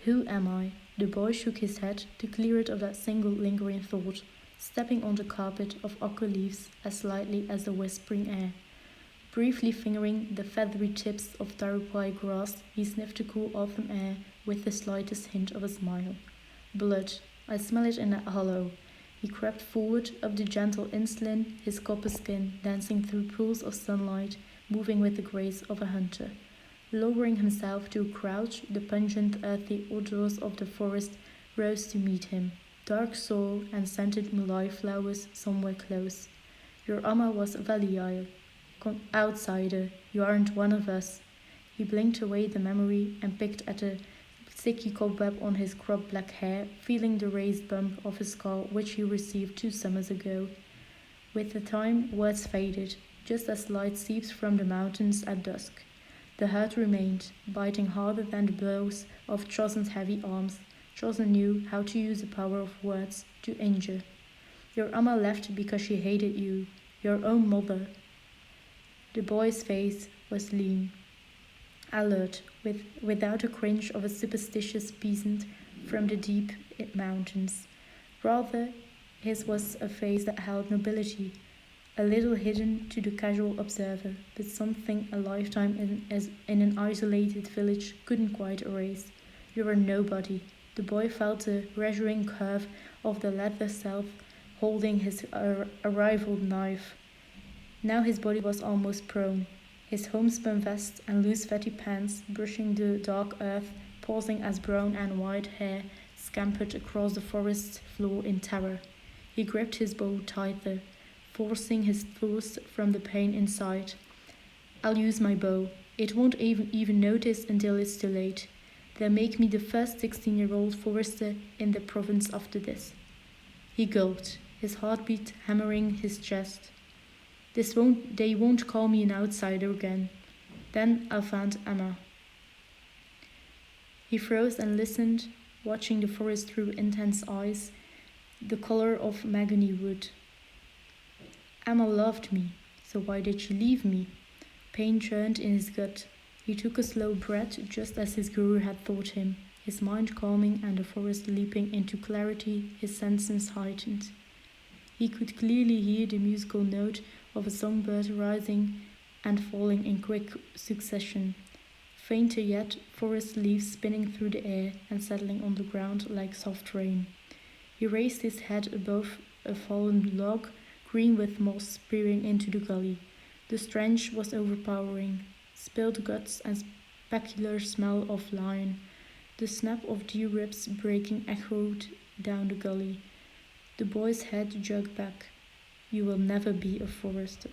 Who am I? The boy shook his head to clear it of that single lingering thought, stepping on the carpet of ochre leaves as lightly as the whispering air. Briefly fingering the feathery tips of tarupai grass, he sniffed the cool autumn air with the slightest hint of a smile. Blood. I smell it in that hollow. He crept forward up the gentle insulin, his copper skin dancing through pools of sunlight, moving with the grace of a hunter. Lowering himself to a crouch, the pungent, earthy odors of the forest rose to meet him, dark soil and scented mulai flowers somewhere close. Your Amma was a Valiai, outsider, you aren't one of us. He blinked away the memory and picked at a sticky cobweb on his cropped black hair, feeling the raised bump of a scar which he received 2 summers ago. With the time, words faded, just as light seeps from the mountains at dusk. The hurt remained, biting harder than the blows of Chosen's heavy arms. Chosen knew how to use the power of words to injure. Your Amma left because she hated you, your own mother. The boy's face was lean, alert, without a cringe of a superstitious peasant from the deep mountains. Rather, his was a face that held nobility, a little hidden to the casual observer, but something a lifetime in an isolated village couldn't quite erase. You're a nobody. The boy felt the reassuring curve of the leather self holding his arrival knife. Now his body was almost prone, his homespun vest and loose fatty pants brushing the dark earth, pausing as brown and white hair scampered across the forest floor in terror. He gripped his bow tighter, forcing his thoughts from the pain inside. I'll use my bow. It won't even notice until it's too late. They'll make me the first 16-year-old forester in the province after this. He gulped, his heartbeat hammering his chest. They won't call me an outsider again. Then I'll find Amma. He froze and listened, watching the forest through intense eyes, the color of mahogany wood. Amma loved me, so why did she leave me? Pain churned in his gut. He took a slow breath just as his guru had taught him, his mind calming and the forest leaping into clarity, his senses heightened. He could clearly hear the musical note of a songbird rising and falling in quick succession. Fainter yet, forest leaves spinning through the air and settling on the ground like soft rain. He raised his head above a fallen log, green with moss peering into the gully. The stench was overpowering. Spilled guts and specular smell of lion. The snap of deer ribs breaking echoed down the gully. The boy's head jerked back. You will never be a forester.